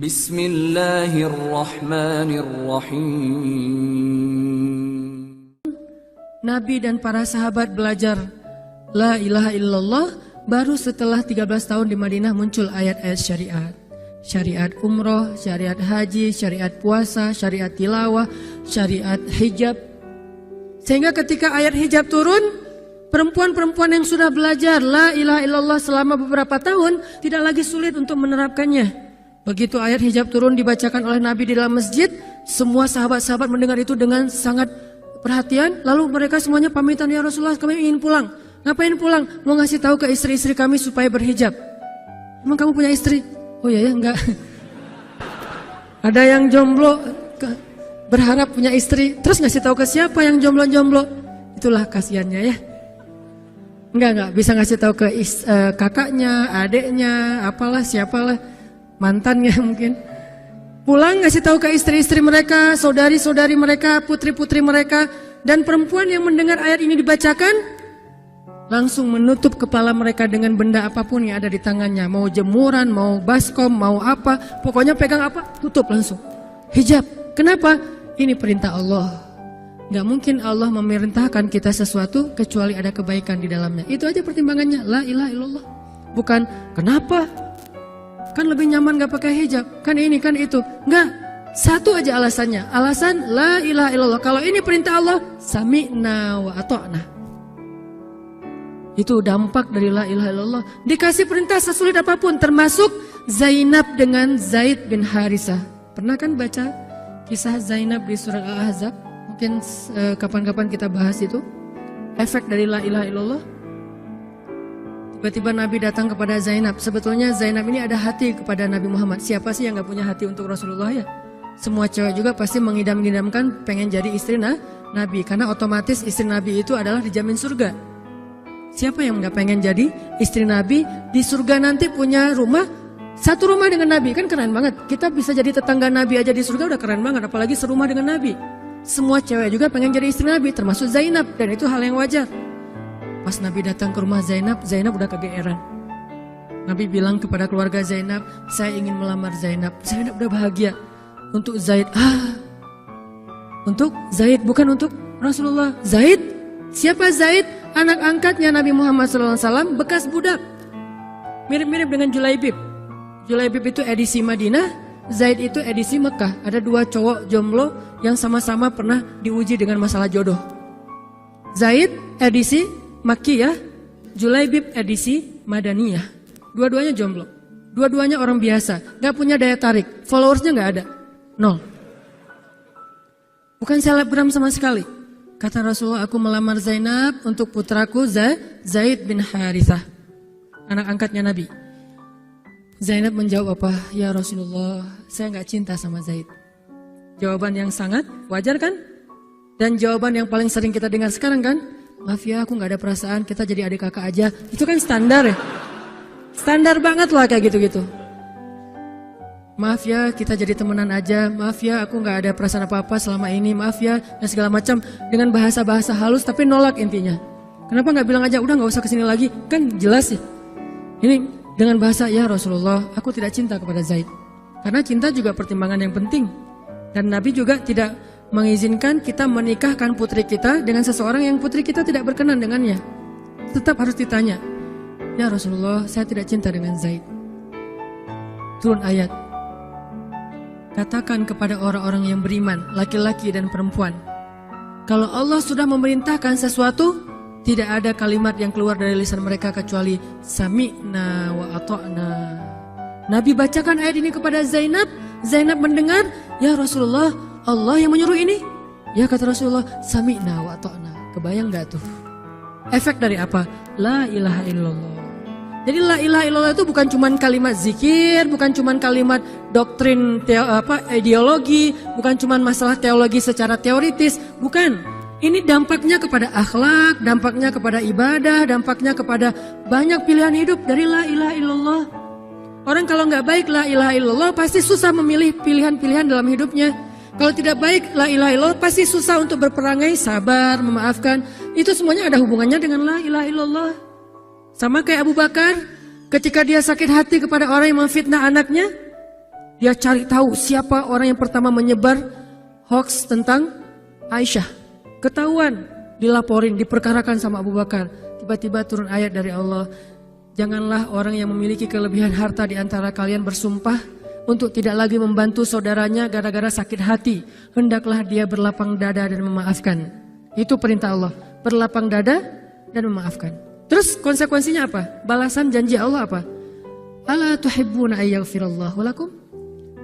Bismillahirrahmanirrahim. Nabi dan para sahabat belajar La ilaha illallah baru setelah 13 tahun di Madinah muncul ayat-ayat syariat. Syariat umroh, syariat haji, syariat puasa, syariat tilawah, syariat hijab. Sehingga ketika ayat hijab turun, perempuan-perempuan yang sudah belajar La ilaha illallah selama beberapa tahun tidak lagi sulit untuk menerapkannya. Begitu ayat hijab turun dibacakan oleh Nabi di dalam masjid, semua sahabat-sahabat mendengar itu dengan sangat perhatian. Lalu mereka semuanya pamitan, ya Rasulullah kami ingin pulang. Ngapain pulang? Mau ngasih tahu ke istri-istri kami supaya berhijab. Emang kamu punya istri? Oh iya ya, enggak. Ada yang jomblo berharap punya istri, terus ngasih tahu ke siapa yang jomblo-jomblo? Itulah kasihannya ya. Enggak bisa ngasih tahu ke kakaknya, adeknya, apalah siapalah, mantannya mungkin. Pulang ngasih tahu ke istri-istri mereka, saudari-saudari mereka, putri-putri mereka, dan perempuan yang mendengar ayat ini dibacakan langsung menutup kepala mereka dengan benda apapun yang ada di tangannya. Mau jemuran, mau baskom, mau apa, pokoknya pegang apa, tutup langsung. Hijab. Kenapa? Ini perintah Allah. Gak mungkin Allah memerintahkan kita sesuatu kecuali ada kebaikan di dalamnya. Itu aja pertimbangannya. La ilaha illallah. Bukan kenapa? Kan lebih nyaman gak pakai hijab. Kan ini, kan itu. Enggak. Satu aja alasannya. Alasan la ilaha illallah. Kalau ini perintah Allah, sami'na wa ata'na. Itu dampak dari la ilaha illallah. Dikasih perintah sesulit apapun, termasuk Zainab dengan Zaid bin Harisah. Pernah kan baca kisah Zainab di surat Al-Ahzab? Mungkin kapan-kapan kita bahas itu. Efek dari la ilaha illallah. Tiba-tiba Nabi datang kepada Zainab. Sebetulnya Zainab ini ada hati kepada Nabi Muhammad. Siapa sih yang gak punya hati untuk Rasulullah ya? Semua cewek juga pasti mengidam-idamkan pengen jadi istri Nabi. Karena otomatis istri Nabi itu adalah dijamin surga. Siapa yang gak pengen jadi istri Nabi? Di surga nanti punya rumah, satu rumah dengan Nabi. Kan keren banget. Kita bisa jadi tetangga Nabi aja di surga udah keren banget. Apalagi serumah dengan Nabi. Semua cewek juga pengen jadi istri Nabi, termasuk Zainab. Dan itu hal yang wajar. Pas Nabi datang ke rumah Zainab, Zainab udah kegeeran. Nabi bilang kepada keluarga Zainab, saya ingin melamar Zainab. Zainab udah bahagia. Untuk Zaid, untuk Zaid, bukan untuk Rasulullah. Zaid? Siapa Zaid? Anak angkatnya Nabi Muhammad SAW, bekas budak. Mirip-mirip dengan Julaibib. Julaibib itu edisi Madinah, Zaid itu edisi Mekah. Ada dua cowok jomblo yang sama-sama pernah diuji dengan masalah jodoh. Zaid edisi Makkiyah, Julaibib edisi Madaniyah. Dua-duanya jomblo. Dua-duanya orang biasa, gak punya daya tarik. Followersnya gak ada, 0. Bukan selebgram sama sekali. Kata Rasulullah, aku melamar Zainab untuk putraku Zaid bin Harithah, anak angkatnya Nabi. Zainab menjawab apa? Ya Rasulullah, saya gak cinta sama Zaid. Jawaban yang sangat wajar kan? Dan jawaban yang paling sering kita dengar sekarang kan? Maaf ya, aku gak ada perasaan, kita jadi adik kakak aja. Itu kan standar ya? Standar banget lah kayak gitu-gitu. Maaf ya, kita jadi temenan aja. Maaf ya, aku gak ada perasaan apa-apa selama ini. Maaf ya, dan segala macam. Dengan bahasa-bahasa halus tapi nolak intinya. Kenapa gak bilang aja, udah gak usah kesini lagi? Kan jelas ya. Ini dengan bahasa, ya Rasulullah, aku tidak cinta kepada Zaid. Karena cinta juga pertimbangan yang penting. Dan Nabi juga tidak mengizinkan kita menikahkan putri kita dengan seseorang yang putri kita tidak berkenan dengannya. Tetap harus ditanya, ya Rasulullah, saya tidak cinta dengan Zaid. Turun ayat. Katakan kepada orang-orang yang beriman, laki-laki dan perempuan, kalau Allah sudah memerintahkan sesuatu, tidak ada kalimat yang keluar dari lisan mereka kecuali sami'na wa ata'na. Nabi bacakan ayat ini kepada Zainab. Zainab mendengar, ya Rasulullah, Allah yang menyuruh ini. Ya kata Rasulullah, sami'na wa ata'na. Kebayang gak tuh? Efek dari apa? La ilaha illallah. Jadi la ilaha illallah itu bukan cuma kalimat zikir, bukan cuma kalimat doktrin ideologi, bukan cuma masalah teologi secara teoritis, bukan. Ini dampaknya kepada akhlak, dampaknya kepada ibadah, dampaknya kepada banyak pilihan hidup dari la ilaha illallah. Orang kalau nggak baik la ilaha illallah pasti susah memilih pilihan-pilihan dalam hidupnya. Kalau tidak baik la ilaha illallah pasti susah untuk berperangai, sabar, memaafkan. Itu semuanya ada hubungannya dengan la ilaha illallah. Sama kayak Abu Bakar, ketika dia sakit hati kepada orang yang memfitnah anaknya, Dia cari tahu siapa orang yang pertama menyebar hoax tentang Aisyah. Ketahuan, dilaporin, diperkarakan sama Abu Bakar. Tiba-tiba turun ayat dari Allah. Janganlah orang yang memiliki kelebihan harta di antara kalian bersumpah untuk tidak lagi membantu saudaranya gara-gara sakit hati. Hendaklah dia berlapang dada dan memaafkan. Itu perintah Allah. Berlapang dada dan memaafkan. Terus konsekuensinya apa? Balasan janji Allah apa? Ala tuhibbuna ayyaghfirallahu lakum?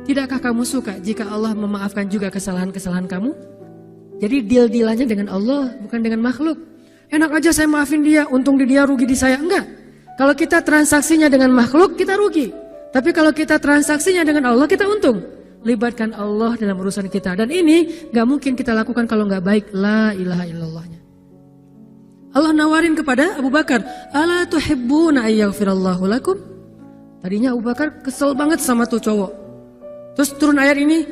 Tidakkah kamu suka jika Allah memaafkan juga kesalahan-kesalahan kamu? Jadi deal-dealannya dengan Allah, bukan dengan makhluk. Enak aja saya maafin dia, untung di dia, rugi di saya. Enggak. Kalau kita transaksinya dengan makhluk, kita rugi. Tapi kalau kita transaksinya dengan Allah, kita untung. Libatkan Allah dalam urusan kita. Dan ini gak mungkin kita lakukan kalau gak baik. La ilaha illallahnya. Allah nawarin kepada Abu Bakar. Ala tuhibbuna ayyaghfirallahu lakum? Tadinya Abu Bakar kesel banget sama tuh cowok. Terus turun ayat ini,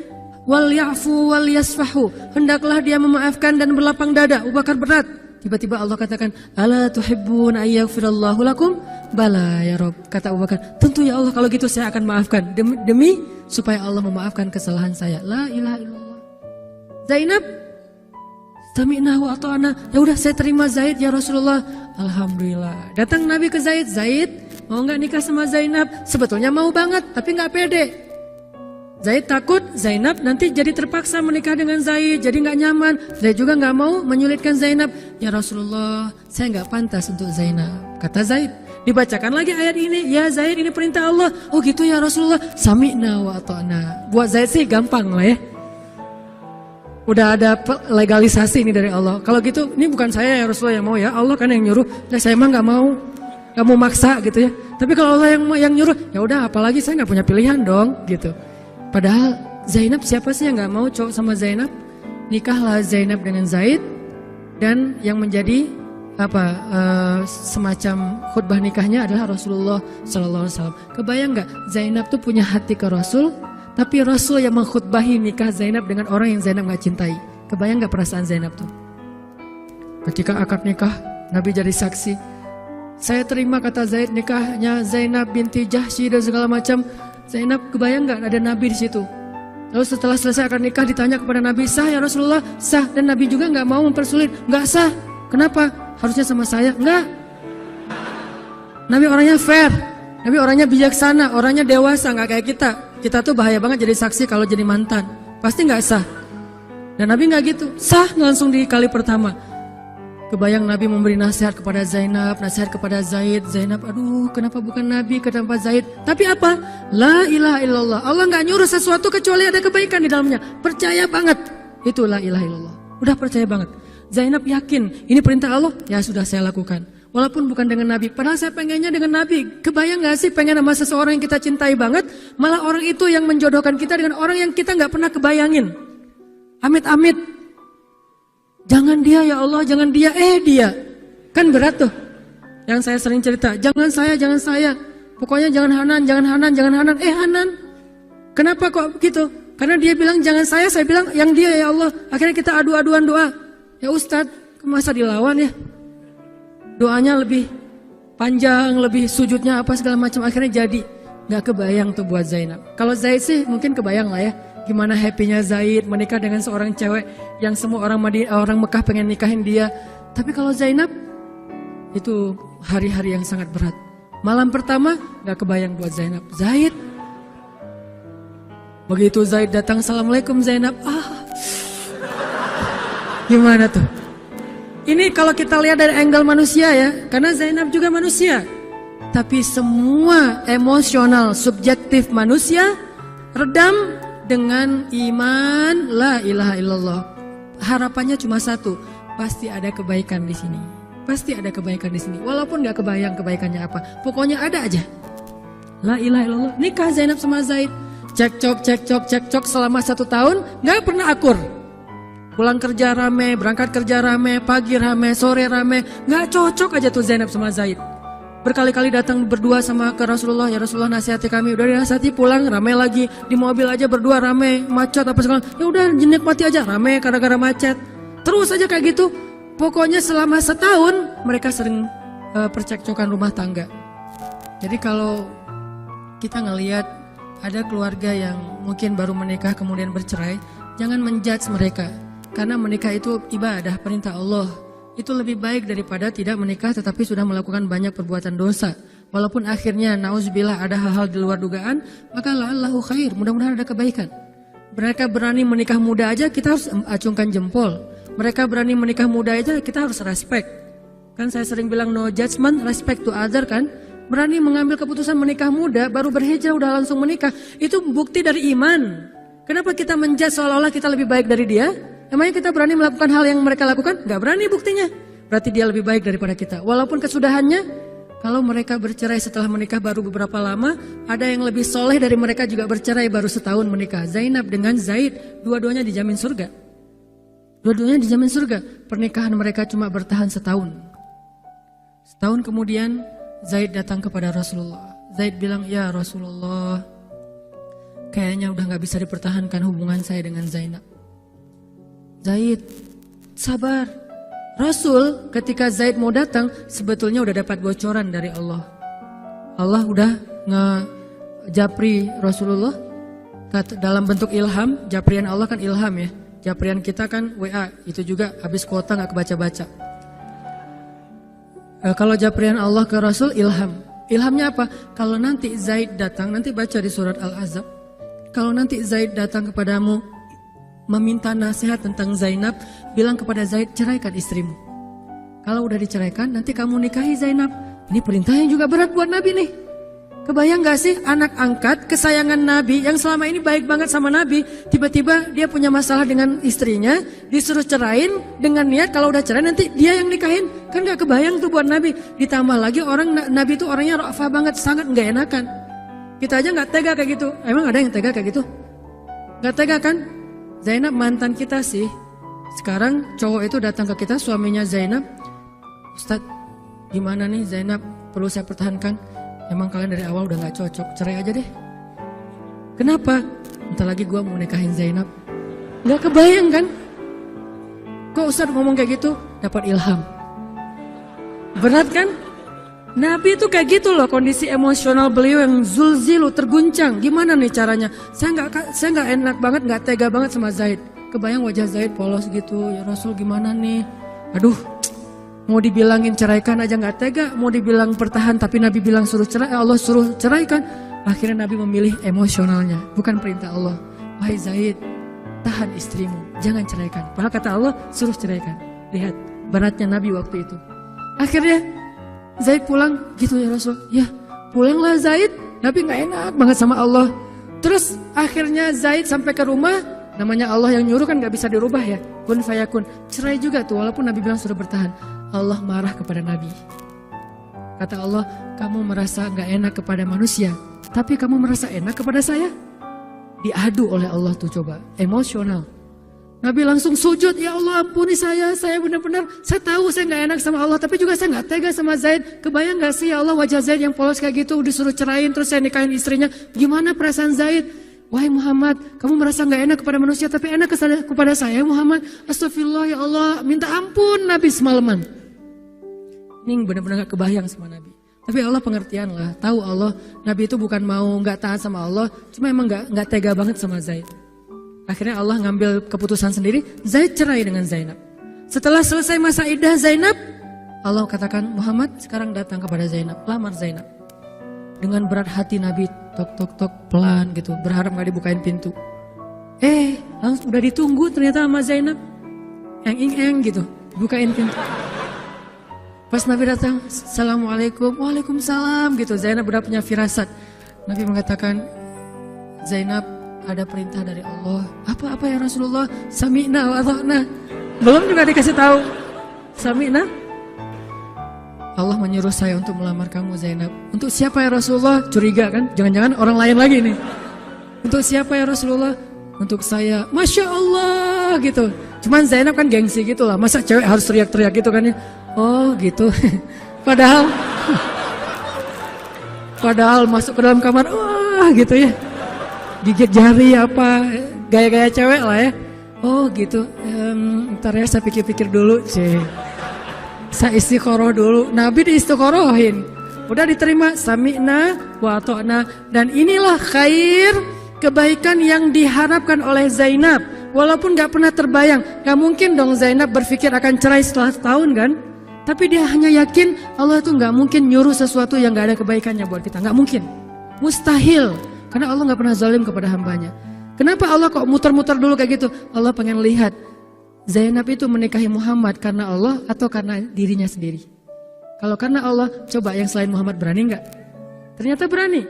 wal ya'fu wal yasfahu. Hendaklah dia memaafkan dan berlapang dada. Abu Bakar berat. Tiba-tiba Allah katakan, ala tuhibbuna ayyaghfirallahu lakum? Bala ya Rob. Kata Abu Bakar, tentu ya Allah kalau gitu saya akan maafkan. Demi supaya Allah memaafkan kesalahan saya. La ilaha illallah. Zainab, sami'na wa ata'na. Ya udah saya terima Zaid ya Rasulullah. Alhamdulillah. Datang Nabi ke Zaid. Zaid, mau gak nikah sama Zainab? Sebetulnya mau banget, tapi gak pede. Zaid takut Zainab nanti jadi terpaksa menikah dengan Zaid, jadi gak nyaman. Zaid juga gak mau menyulitkan Zainab. Ya Rasulullah, saya gak pantas untuk Zainab. Kata Zaid. Dibacakan lagi ayat ini. Ya Zaid, ini perintah Allah. Oh gitu ya Rasulullah. Sami'na wa ata'na. Buat Zaid sih gampang lah ya. Udah ada legalisasi ini dari Allah. Kalau gitu, ini bukan saya ya Rasulullah yang mau ya. Allah kan yang nyuruh. Nah, saya emang gak mau maksa gitu ya. Tapi kalau Allah yang nyuruh, ya udah apalagi saya gak punya pilihan dong gitu. Padahal Zainab siapa sih yang gak mau cowok sama Zainab? Nikahlah Zainab dengan Zaid. Dan yang menjadi semacam khutbah nikahnya adalah Rasulullah SAW. Kebayang gak Zainab tuh punya hati ke Rasul, tapi Rasul yang mengkhutbahi nikah Zainab dengan orang yang Zainab gak cintai. Kebayang gak perasaan Zainab tuh? Ketika akad nikah, Nabi jadi saksi. Saya terima kata Zaid nikahnya Zainab binti Jahsy dan segala macam. Zainab kebayang gak ada Nabi di situ? Lalu setelah selesai akad nikah ditanya kepada Nabi, sah ya Rasulullah? Sah. Dan Nabi juga gak mau mempersulit. Gak sah. Kenapa? Harusnya sama saya. Enggak. Nabi orangnya fair. Nabi orangnya bijaksana. Orangnya dewasa. Gak kayak kita. Kita tuh bahaya banget jadi saksi kalau jadi mantan. Pasti gak sah. Dan Nabi gak gitu. Sah langsung di kali pertama. Kebayang Nabi memberi nasihat kepada Zainab, nasihat kepada Zaid. Zainab, aduh kenapa bukan Nabi, kenapa Zaid? Tapi apa? La ilaha illallah. Allah gak nyuruh sesuatu kecuali ada kebaikan di dalamnya. Percaya banget. Itu la ilaha illallah. Udah percaya banget. Zainab yakin, ini perintah Allah, ya sudah saya lakukan. Walaupun bukan dengan Nabi, padahal saya pengennya dengan Nabi. Kebayang gak sih pengen sama seseorang yang kita cintai banget, malah orang itu yang menjodohkan kita dengan orang yang kita gak pernah kebayangin. Amit-amit. Jangan dia ya Allah, jangan dia, dia. Kan berat tuh. Yang saya sering cerita, jangan saya. Pokoknya jangan Hanan, Hanan. Kenapa kok begitu? Karena dia bilang jangan saya bilang yang dia ya Allah. Akhirnya kita adu-aduan doa. Ya Ustadz, masa dilawan ya? Doanya lebih panjang, lebih sujudnya apa segala macam. Akhirnya jadi. Gak kebayang tuh buat Zainab. Kalau Zaid sih mungkin kebayang lah ya. Gimana happynya Zaid menikah dengan seorang cewek yang semua orang Mekah pengen nikahin dia. Tapi kalau Zainab, itu hari-hari yang sangat berat. Malam pertama gak kebayang buat Zainab. Zaid. Begitu Zaid datang, Assalamualaikum Zainab. Gimana tuh? Ini kalau kita lihat dari angle manusia ya, karena Zainab juga manusia. Tapi semua emosional subjektif manusia redam dengan iman la ilaha illallah. Harapannya cuma satu, pasti ada kebaikan di sini. Pasti ada kebaikan di sini. Walaupun gak kebayang kebaikannya apa, pokoknya ada aja. La ilaha illallah. Nikah Zainab sama Zaid. Cekcok selama 1 tahun, gak pernah akur. Pulang kerja rame, berangkat kerja rame, pagi rame, sore rame. Gak cocok aja tuh Zainab sama Zaid. Berkali-kali datang berdua sama ke Rasulullah. Ya Rasulullah nasihati kami. Udah dinasihati pulang rame lagi. Di mobil aja berdua rame, macet apa segala. Ya udah nikmati aja rame gara-gara macet. Terus aja kayak gitu. Pokoknya selama 1 tahun mereka sering percekcokan rumah tangga. Jadi kalau kita ngelihat ada keluarga yang mungkin baru menikah kemudian bercerai, jangan menjudge mereka. Karena menikah itu ibadah, perintah Allah. Itu lebih baik daripada tidak menikah tetapi sudah melakukan banyak perbuatan dosa. Walaupun akhirnya nauzubillah ada hal-hal di luar dugaan, maka la'allahu khair, mudah-mudahan ada kebaikan. Mereka berani menikah muda aja, kita harus acungkan jempol. Mereka berani menikah muda aja, kita harus respect. Kan saya sering bilang no judgment, respect to other kan. Berani mengambil keputusan menikah muda, baru berhijrah udah langsung menikah. Itu bukti dari iman. Kenapa kita menjudge seolah-olah kita lebih baik dari dia? Emangnya kita berani melakukan hal yang mereka lakukan? Gak berani buktinya. Berarti dia lebih baik daripada kita. Walaupun kesudahannya, kalau mereka bercerai setelah menikah baru beberapa lama, ada yang lebih soleh dari mereka juga bercerai baru setahun menikah. Zainab dengan Zaid, dua-duanya dijamin surga. Dua-duanya dijamin surga. Pernikahan mereka cuma bertahan setahun. Setahun kemudian, Zaid datang kepada Rasulullah. Zaid bilang, ya Rasulullah, kayaknya udah gak bisa dipertahankan hubungan saya dengan Zainab. Zaid, sabar. Rasul ketika Zaid mau datang, sebetulnya udah dapat bocoran dari Allah. Allah udah ngejapri Rasulullah dalam bentuk ilham. Japrian Allah kan ilham ya. Japrian kita kan WA, itu juga habis kuota gak kebaca-baca. Kalau japrian Allah ke Rasul ilham. Ilhamnya apa? Kalau nanti Zaid datang, nanti baca di surat Al-Ahzab. Kalau nanti Zaid datang kepadamu meminta nasihat tentang Zainab, bilang kepada Zaid, ceraikan istrimu. Kalau udah diceraikan, nanti kamu nikahi Zainab. Ini perintahnya juga berat buat Nabi nih. Kebayang gak sih anak angkat kesayangan Nabi yang selama ini baik banget sama Nabi, tiba-tiba dia punya masalah dengan istrinya, disuruh cerain dengan niat kalau udah cerai nanti dia yang nikahin. Kan gak kebayang tuh buat Nabi. Ditambah lagi Nabi itu orangnya ra'fah banget, sangat gak enakan. Kita aja gak tega kayak gitu. Emang ada yang tega kayak gitu? Gak tega kan? Zainab mantan kita sih. Sekarang cowok itu datang ke kita, suaminya Zainab. Ustadz, gimana nih Zainab, perlu saya pertahankan? Emang kalian dari awal udah gak cocok, cerai aja deh. Kenapa? Entar lagi gue mau nikahin Zainab. Gak kebayang kan? Kok Ustadz ngomong kayak gitu? Dapat ilham. Berat kan? Nabi itu kayak gitu loh, kondisi emosional beliau yang zulzilu, terguncang. Gimana nih caranya? Saya nggak enak banget, nggak tega banget sama Zaid. Kebayang wajah Zaid polos gitu. Ya Rasul gimana nih? Aduh, mau dibilangin ceraikan aja nggak tega. Mau dibilang pertahan tapi Nabi bilang suruh cerai, Allah suruh ceraikan. Akhirnya Nabi memilih emosionalnya, bukan perintah Allah. Wahai Zaid, tahan istrimu, jangan ceraikan. Padahal kata Allah suruh ceraikan. Lihat beratnya Nabi waktu itu. Akhirnya Zaid pulang, gitu ya Rasul. Ya pulanglah Zaid, Nabi gak enak banget sama Allah. Terus akhirnya Zaid sampai ke rumah, namanya Allah yang nyuruh kan gak bisa dirubah ya. Kun fayakun, cerai juga tuh walaupun Nabi bilang sudah bertahan. Allah marah kepada Nabi. Kata Allah, kamu merasa gak enak kepada manusia, tapi kamu merasa enak kepada saya. Diadu oleh Allah tuh coba, emosional. Nabi langsung sujud, ya Allah ampuni saya benar-benar, saya tahu saya gak enak sama Allah, tapi juga saya gak tega sama Zaid. Kebayang gak sih ya Allah wajah Zaid yang polos kayak gitu, disuruh cerain terus saya nikahin istrinya. Gimana perasaan Zaid? Wahai Muhammad, kamu merasa gak enak kepada manusia, tapi enak kepada saya Muhammad. Astagfirullah ya Allah, minta ampun Nabi semalaman. Ini benar-benar gak kebayang sama Nabi. Tapi Allah pengertian lah, tahu Allah, Nabi itu bukan mau gak taat sama Allah, cuma emang gak tega banget sama Zaid. Akhirnya Allah ngambil keputusan sendiri, Zaid cerai dengan Zainab. Setelah selesai masa iddah Zainab, Allah katakan, Muhammad sekarang datang kepada Zainab, lamar Zainab. Dengan berat hati Nabi, tok pelan gitu, berharap gak dibukain pintu. Langsung udah ditunggu ternyata sama Zainab. Eng gitu, bukain pintu. Pas Nabi datang, Assalamualaikum, Waalaikumsalam gitu. Zainab udah punya firasat. Nabi mengatakan, Zainab, ada perintah dari Allah. Apa ya Rasulullah? Sami'na wa ata'na. Belum juga dikasih tahu. Sami'na. Allah menyuruh saya untuk melamar kamu Zainab. Untuk siapa ya Rasulullah? Curiga kan? Jangan-jangan orang lain lagi nih. Untuk siapa ya Rasulullah? Untuk saya. Masya Allah gitu. Cuman Zainab kan gengsi gitu lah. Masa cewek harus teriak-teriak gitu kan ya? Oh gitu. Padahal masuk ke dalam kamar. Wah gitu ya. Gigit jari apa, gaya-gaya cewek lah ya. Oh gitu, ntar ya saya pikir-pikir dulu sih. Saya istiqoroh dulu, Nabi diistiqorohin. udah diterima, sami'na wa ata'na. Dan inilah khair, kebaikan yang diharapkan oleh Zainab. Walaupun gak pernah terbayang, gak mungkin dong Zainab berpikir akan cerai setelah setahun kan. Tapi dia hanya yakin Allah itu gak mungkin nyuruh sesuatu yang gak ada kebaikannya buat kita. Gak mungkin, mustahil. Karena Allah gak pernah zalim kepada hambanya. Kenapa Allah kok muter-muter dulu kayak gitu? Allah pengen lihat Zainab itu menikahi Muhammad karena Allah atau karena dirinya sendiri. Kalau karena Allah, coba yang selain Muhammad berani nggak? Ternyata berani.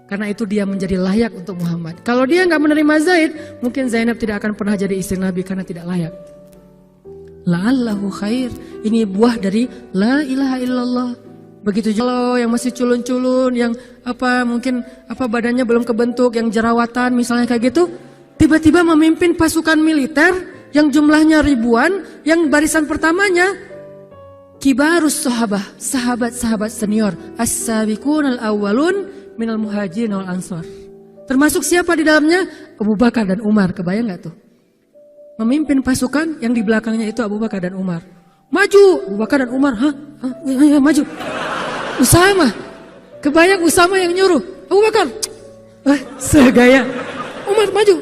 Karena itu dia menjadi layak untuk Muhammad. Kalau dia nggak menerima Zaid, mungkin Zainab tidak akan pernah jadi istri Nabi karena tidak layak. La'allahu khair. Ini buah dari la ilaha illallah. Begitu juga yang masih culun-culun, yang mungkin badannya belum kebentuk, yang jerawatan misalnya kayak gitu, tiba-tiba memimpin pasukan militer yang jumlahnya ribuan, yang barisan pertamanya kibarus sahabah, sahabat-sahabat senior, as-sabiqunal awwalun minal muhajirin wal ansar. Termasuk siapa di dalamnya? Abu Bakar dan Umar. Kebayang nggak tuh? Memimpin pasukan yang di belakangnya itu Abu Bakar dan Umar. Maju, Abu Bakar dan Umar, ya, maju. Usama, kebayang Usama yang nyuruh. Abu Bakar, segaya. Umar maju.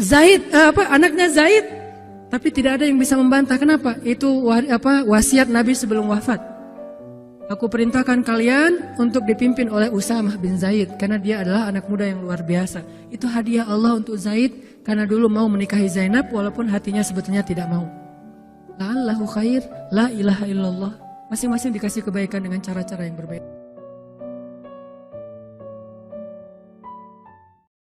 Zaid, anaknya Zaid. Tapi tidak ada yang bisa membantah. Kenapa? Itu wasiat Nabi sebelum wafat. Aku perintahkan kalian untuk dipimpin oleh Usamah bin Zaid. Karena dia adalah anak muda yang luar biasa. Itu hadiah Allah untuk Zaid. Karena dulu mau menikahi Zainab walaupun hatinya sebetulnya tidak mau. La'allahu khair, la ilaha illallah. Masing-masing dikasih kebaikan dengan cara-cara yang berbeda.